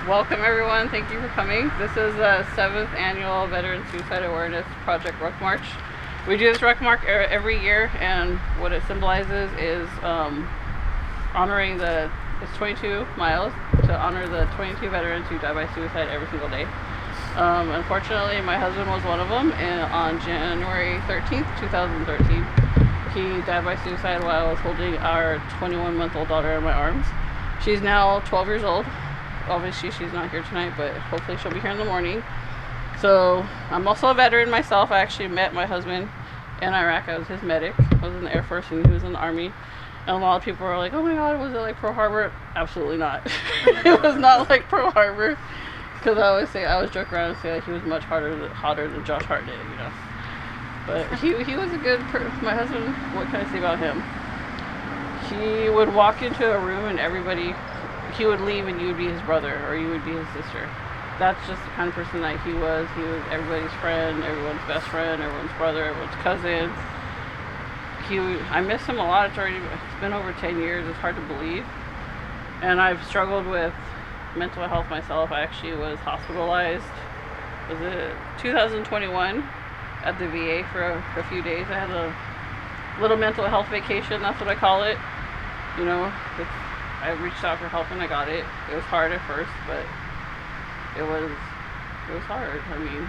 Welcome everyone, thank you for coming. This is the 7th annual Veteran Suicide Awareness Project Ruck March. We do this Ruck March every year, and what it symbolizes is honoring it's 22 miles to honor the 22 veterans who die by suicide every single day. Unfortunately, my husband was one of them, and on January 13th, 2013, he died by suicide while I was holding our 21-month-old daughter in my arms. She's now 12 years old. Obviously, she's not here tonight, but hopefully she'll be here in the morning. So, I'm also a veteran myself. I actually met my husband in Iraq. I was his medic. I was in the Air Force and he was in the Army. And a lot of people were like, oh my god, was it like Pearl Harbor? Absolutely not. It was not like Pearl Harbor. Because I always joke around and say that he was much hotter than Josh Hart did, you know. But he was a good my husband, what can I say about him? He would walk into a room and he would leave and you would be his brother or you would be his sister. That's just the kind of person that he was. He was everybody's friend, everyone's best friend, everyone's brother, everyone's cousin. I miss him a lot. It's been over 10 years. It's hard to believe. And I've struggled with mental health myself. I actually was hospitalized, was it 2021, at the VA for a few days. I had a little mental health vacation, that's what I call it. You know, I reached out for help and I got it. It was hard at first, but it was hard. I mean,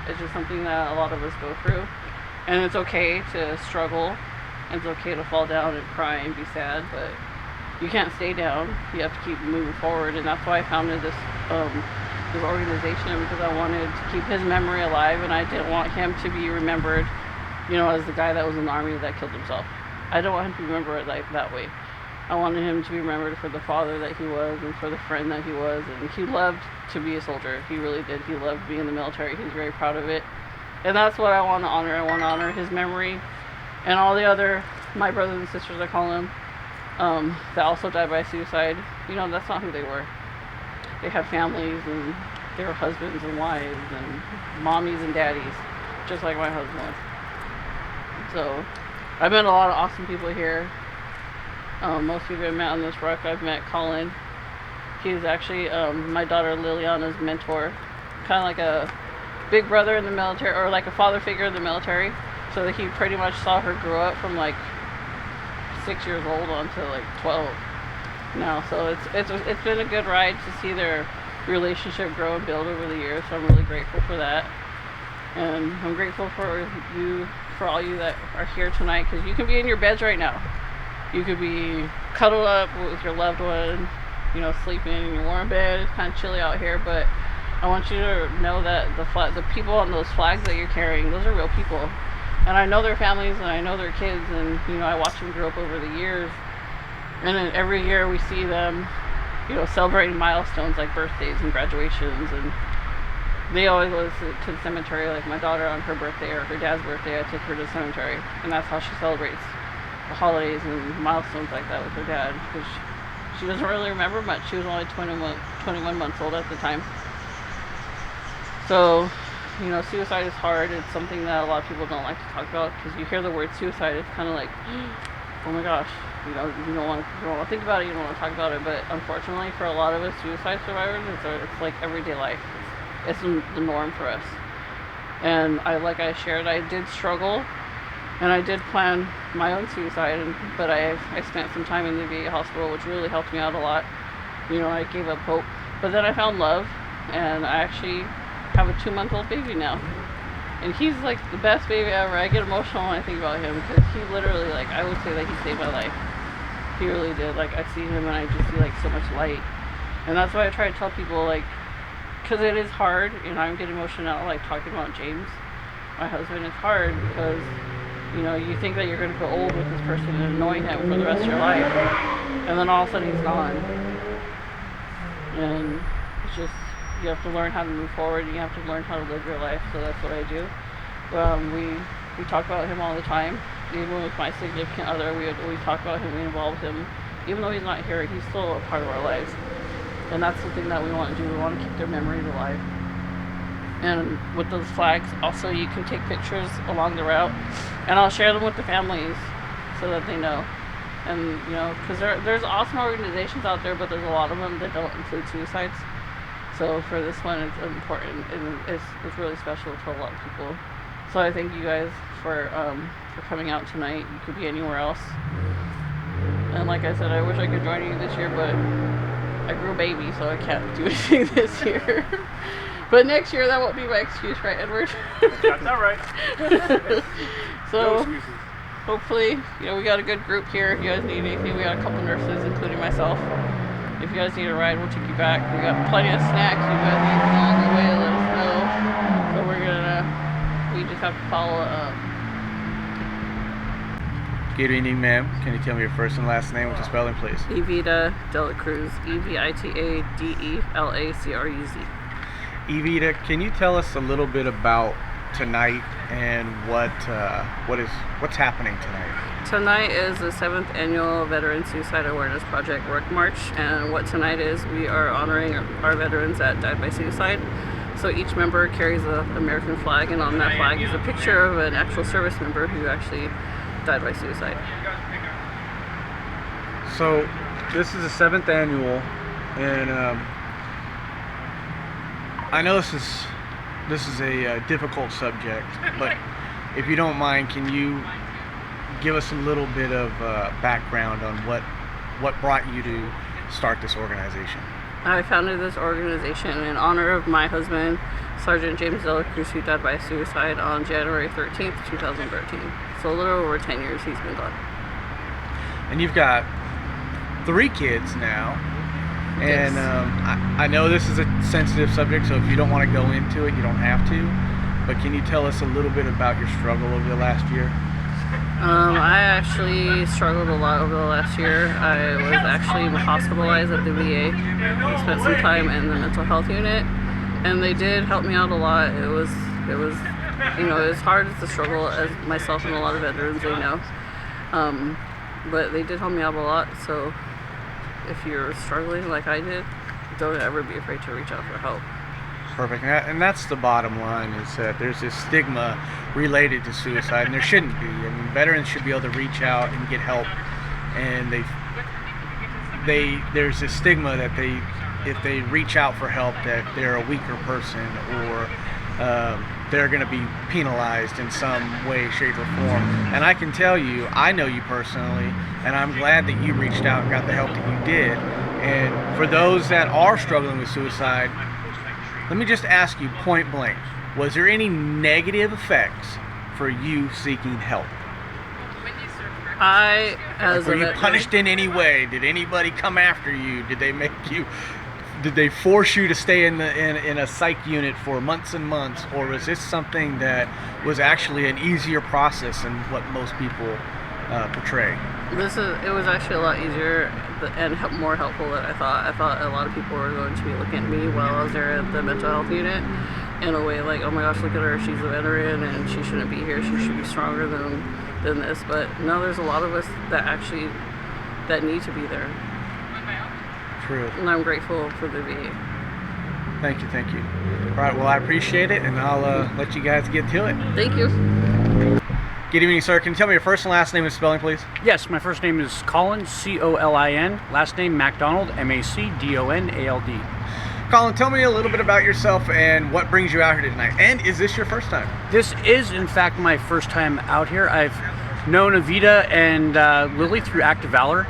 it's just something that a lot of us go through. And it's okay to struggle. And it's okay to fall down and cry and be sad, but you can't stay down. You have to keep moving forward. And that's why I founded this organization, because I wanted to keep his memory alive, and I didn't want him to be remembered, you know, as the guy that was in the Army that killed himself. I don't want him to be remembered like that way. I wanted him to be remembered for the father that he was and for the friend that he was, and he loved to be a soldier. He really did. He loved being in the military. He's very proud of it. And that's what I want to honor. I want to honor his memory and all the other, my brothers and sisters, I call them, that also died by suicide. You know, that's not who they were. They had families, and they were husbands and wives and mommies and daddies, just like my husband was. So, I've met a lot of awesome people here. Most people I've met on this Ruck. I've met Colin. He's actually my daughter Liliana's mentor, kind of like a big brother in the military, or like a father figure in the military. So that he pretty much saw her grow up from like 6 years old on to like 12 now. So it's been a good ride to see their relationship grow and build over the years. So I'm really grateful for that, and I'm grateful for all you that are here tonight, because you can be in your beds right now. You could be cuddled up with your loved one, you know, sleeping in your warm bed. It's kind of chilly out here, but I want you to know that the people on those flags that you're carrying, those are real people. And I know their families, and I know their kids, and, you know, I watch them grow up over the years. And then every year we see them, you know, celebrating milestones like birthdays and graduations. And they always go to the cemetery. Like my daughter, on her birthday or her dad's birthday, I took her to the cemetery. And that's how she celebrates the holidays and milestones like that with her dad. Because she doesn't really remember much. She was only 21 months old at the time. So, you know, suicide is hard. It's something that a lot of people don't like to talk about, because you hear the word suicide, it's kind of like, oh my gosh, you know, you don't want to think about it, you don't want to talk about it. But unfortunately, for a lot of us suicide survivors, it's like everyday life. It's the norm for us. And like I shared, I did struggle, and I did plan my own suicide, but I spent some time in the VA hospital, which really helped me out a lot. You know, I gave up hope. But then I found love, and I actually have a 2-month-old baby now, and he's like the best baby ever. I get emotional when I think about him, because he literally, like, I would say that he saved my life. He really did. Like, I see him and I just see like so much light, and that's why I try to tell people, like, because it is hard. You know, I'm getting emotional now, like talking about James, my husband. It's hard because, you know, you think that you're going to go old with this person and annoy him for the rest of your life, and then all of a sudden he's gone, and it's just, you have to learn how to move forward, and you have to learn how to live your life. So that's what I do. We talk about him all the time. Even with my significant other, we talk about him, we involve him. Even though he's not here, he's still a part of our lives. And that's something that we want to do. We want to keep their memories alive. And with those flags, also, you can take pictures along the route, and I'll share them with the families so that they know. And, you know, because there's awesome organizations out there, but there's a lot of them that don't include suicides. So for this one, it's important, and it's really special to a lot of people. So I thank you guys for coming out tonight. You could be anywhere else. And like I said, I wish I could join you this year, but I grew a baby, so I can't do anything this year. But next year, that won't be my excuse, right, Edward? That's all right. So No hopefully, we got a good group here. If you guys need anything, we got a couple nurses, including myself. If you guys need a ride, we'll take you back. We got plenty of snacks. If you guys need along the way, let us know. So we just have to follow Good evening, ma'am. Can you tell me your first and last name with the spelling, please? Evita De La Cruz, Evita De La Cruz. Evita, can you tell us a little bit about tonight and what's happening tonight? Tonight is the 7th annual Veteran Suicide Awareness Project Ruck March, and what tonight is, we are honoring our veterans that died by suicide. So each member carries an American flag, and on that flag is a picture of an actual service member who actually died by suicide. So this is the 7th annual, and I know this is a difficult subject, but if you don't mind, can you give us a little bit of background on what brought you to start this organization? I founded this organization in honor of my husband, Sergeant James De La Cruz, who died by suicide on January 13th, 2013. So a little over 10 years he's been gone. And you've got 3 kids now, and Yes. I know this is a sensitive subject, so if you don't want to go into it, you don't have to, but can you tell us a little bit about your struggle over the last year? I actually struggled a lot over the last year. I was actually hospitalized at the VA. I spent some time in the mental health unit, and they did help me out a lot. It was hard. It's a struggle, as myself and a lot of veterans, they know. But they did help me out a lot. So if you're struggling like I did, don't ever be afraid to reach out for help. Perfect. And that's the bottom line, is that there's this stigma related to suicide, and there shouldn't be. I mean, veterans should be able to reach out and get help, and there's this stigma that if they reach out for help, that they're a weaker person, or they're going to be penalized in some way, shape, or form. And I can tell you, I know you personally, and I'm glad that you reached out and got the help that you did. And for those that are struggling with suicide, let me just ask you point blank, was there any negative effects for you seeking help? Were you punished in any way? Did anybody come after you? Did they force you to stay in a psych unit for months and months, or was this something that was actually an easier process than what most people portray? It was actually a lot easier and more helpful than I thought. I thought a lot of people were going to be looking at me while I was there at the mental health unit in a way like, oh my gosh, look at her, she's a veteran and she shouldn't be here, she should be stronger than this. But no, there's a lot of us that need to be there. True. And I'm grateful for the VA. Thank you. All right, well, I appreciate it, and I'll let you guys get to it. Thank you. Good evening, sir. Can you tell me your first and last name and spelling, please? Yes, my first name is Colin, Colin. Last name MacDonald, Macdonald. Colin, tell me a little bit about yourself and what brings you out here tonight. And is this your first time? This is, in fact, my first time out here. I've known Evita and Lily through Act of Valor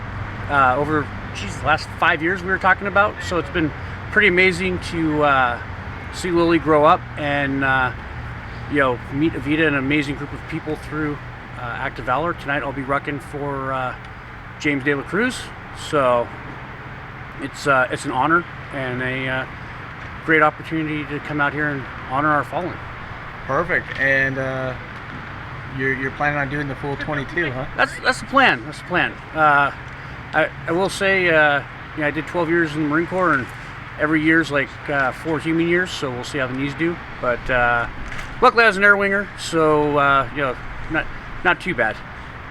over the last 5 years we were talking about. So it's been pretty amazing to see Lily grow up and meet Evita and an amazing group of people through Act of Valor. Tonight I'll be rucking for James De La Cruz. So it's an honor and a great opportunity to come out here and honor our fallen. Perfect. And you're planning on doing the full 22, huh? That's the plan. I will say, I did 12 years in the Marine Corps, and every year's like 4 human years, so we'll see how the knees do. But luckily I was an air winger, so not too bad.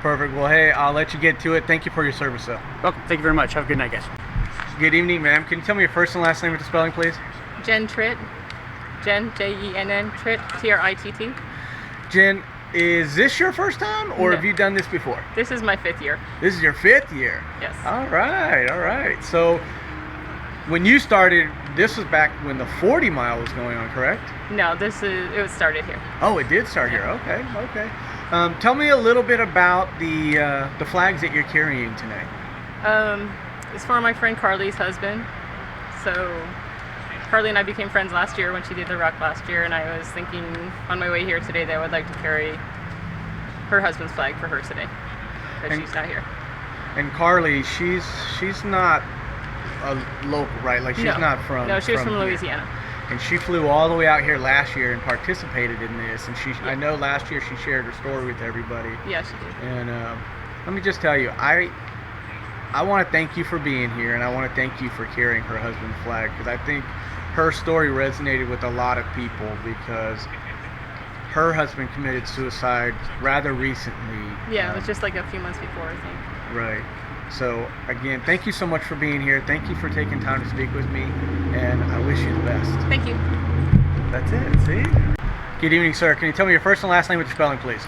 Perfect. Well, hey, I'll let you get to it. Thank you for your service, though. Welcome. Thank you very much. Have a good night, guys. Good evening, ma'am. Can you tell me your first and last name with the spelling, please? Jen Tritt. Jen, Jenn, Tritt, Tritt. Jen, is this your first time, or No. have you done this before? This is my 5th year. This is your 5th year? Yes. All right. So when you started, this was back when the 40 mile was going on, correct? No, it was started here. Oh, it did start here. Okay, okay. Tell me a little bit about the flags that you're carrying tonight. It's for my friend Carly's husband. So Carly and I became friends last year when she did the Ruck last year, and I was thinking on my way here today that I would like to carry her husband's flag for her today because she's not here. And Carly, she's not a local, right? Like she's not from. No, she was from here. Louisiana. And she flew all the way out here last year and participated in this. And I know last year she shared her story with everybody. Yeah, she did. And let me just tell you, I want to thank you for being here, and I want to thank you for carrying her husband's flag, because I think her story resonated with a lot of people, because her husband committed suicide rather recently. Yeah, it was just like a few months before, I think. Right. So again, thank you so much for being here. Thank you for taking time to speak with me, and I wish you the best. Thank you. That's it. See? Good evening, sir. Can you tell me your first and last name with your spelling, please?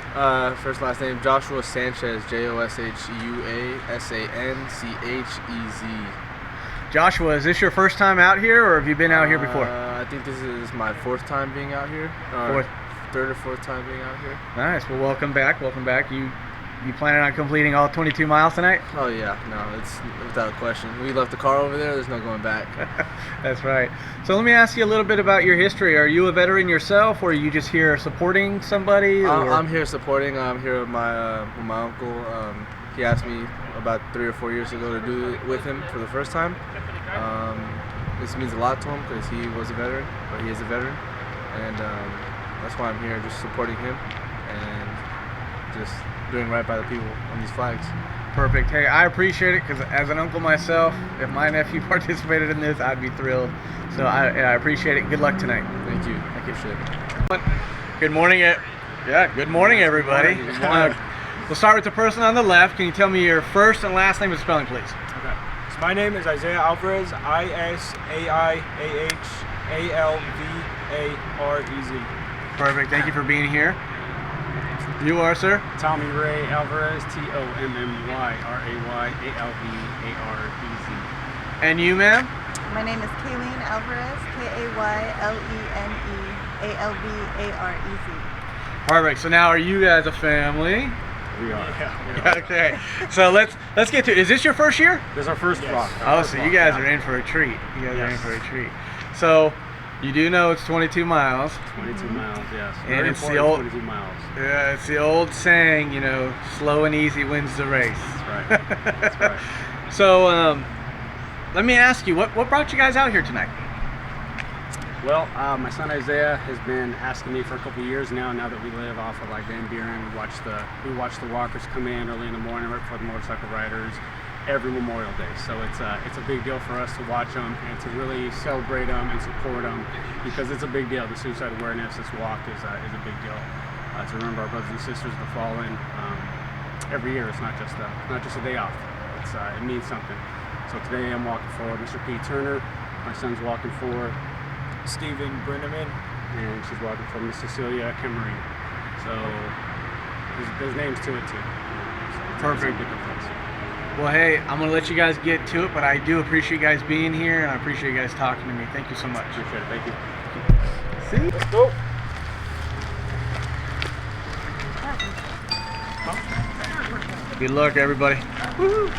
First last name Joshua Sanchez, JOSHUASANCHEZ. Joshua, is this your first time out here, or have you been out here before? I think this is my fourth time being out here. Third or fourth time being out here. Nice. Well, welcome back. Welcome back. You planning on completing all 22 miles tonight? Oh yeah, no, it's without question. We left the car over there. There's no going back. That's right. So let me ask you a little bit about your history. Are you a veteran yourself, or are you just here supporting somebody? I'm here supporting. I'm here with my uncle. He asked me about 3 or 4 years ago to do it with him for the first time. This means a lot to him because he was a veteran, or he is a veteran, and that's why I'm here, just supporting him and just doing right by the people on these flags. Perfect. Hey, I appreciate it, because as an uncle myself, if my nephew participated in this, I'd be thrilled. So I appreciate it. Good luck tonight. Thank you. I appreciate it. Good morning. Good morning, everybody. Good morning. We'll start with the person on the left. Can you tell me your first and last name and spelling, please? Okay. So my name is Isaiah Alvarez, ISAIAHALVAREZ. Perfect. Thank you for being here. You are, sir? Tommy Ray Alvarez, TOMMYRAYALVAREZ. And you, ma'am? My name is Kareem Alvarez, KAYLENEALVAREZ. Perfect. So now, are you guys a family? We are. Yeah. Okay. So let's get to it. Is this your first year? This is our first rock. Oh, so you guys are in for a treat. You guys are in for a treat. So you do know it's 22 miles. 22 miles, yes. And Very it's the important, old 22 miles. Yeah, it's the old saying, slow and easy wins the race. That's right. That's right. So let me ask you, what brought you guys out here tonight? Well, my son Isaiah has been asking me for a couple of years now that we live off of like Van Buren. We watch the walkers come in early in the morning right before the motorcycle riders every Memorial Day. So it's a big deal for us to watch them and to really celebrate them and support them, because it's a big deal. The suicide awareness, this walk is a big deal to remember our brothers and sisters that have fallen every year. It's not just a day off. It means something. So today I'm walking for Mr. P. Turner. My son's walking for Stephen Brenneman, and she's walking for Miss Cecilia Cameron. So there's names to it too. So Perfect. It's a big difference. Well, hey, I'm going to let you guys get to it, but I do appreciate you guys being here, and I appreciate you guys talking to me. Thank you so much. Appreciate it. Thank you. See? Let's go. Good luck, everybody. Woo-hoo.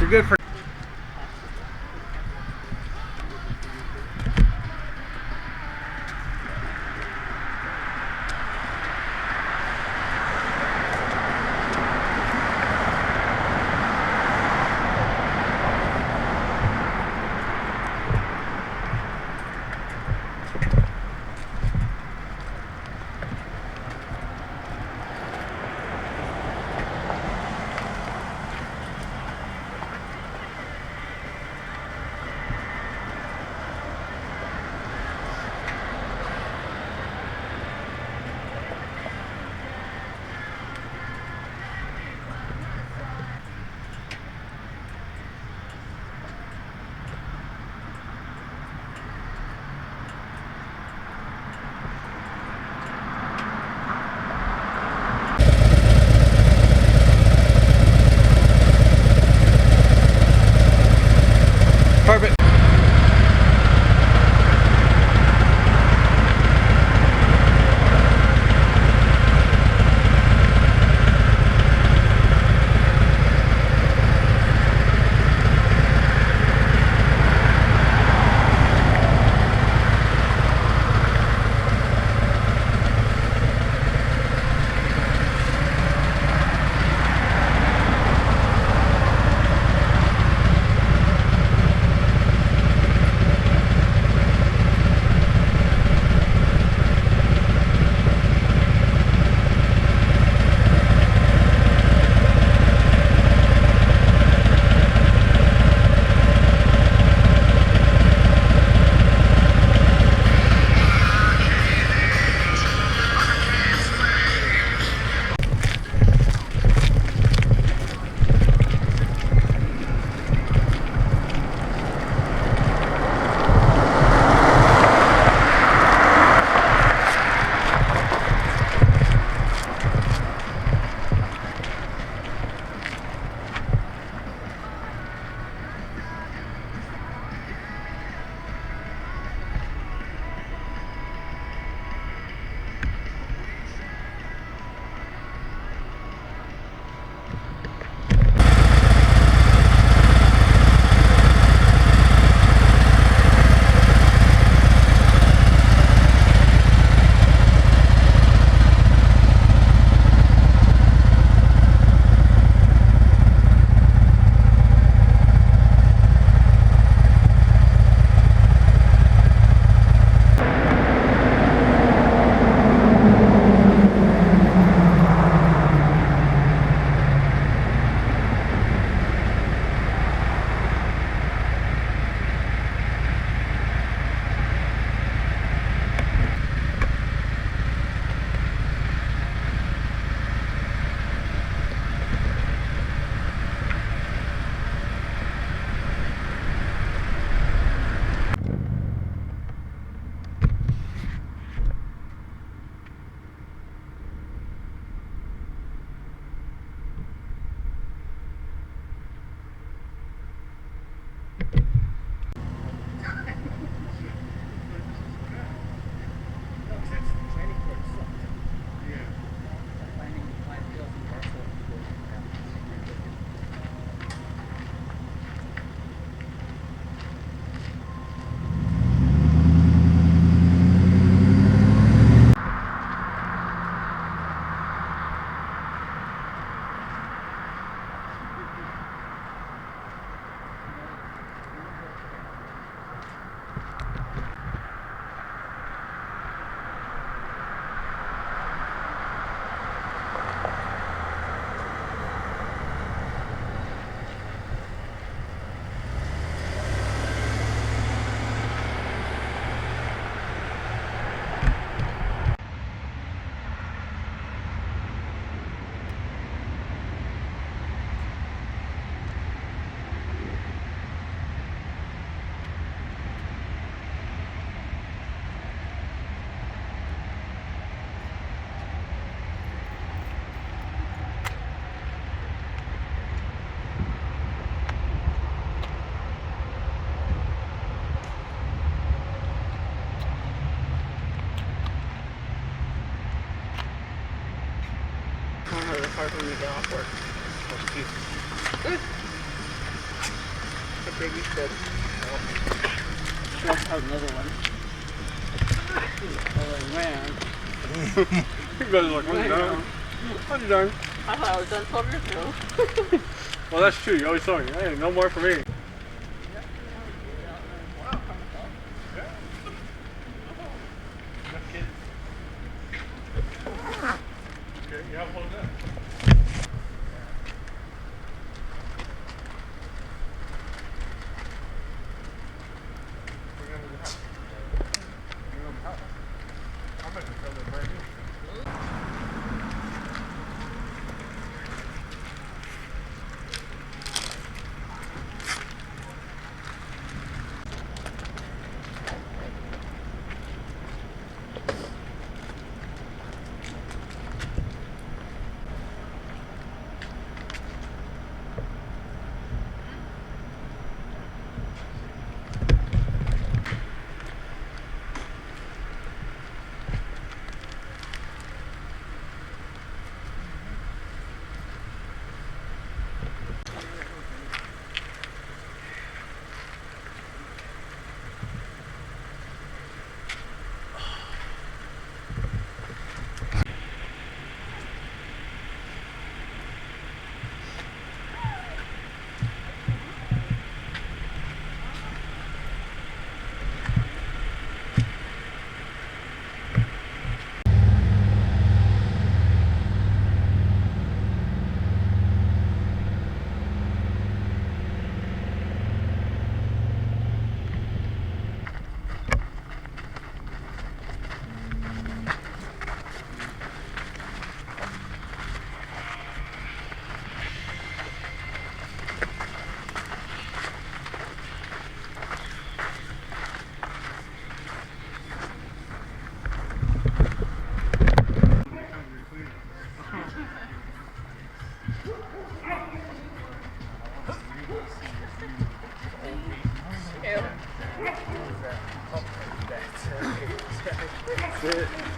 good for. Perfect. Hard when you get off work. Good. Baby step. That's another one. Oh man. You guys are like, I'm done. I'm done. I thought I was done 12 years ago. Well, that's true. You always told me, hey, no more for me. Ew.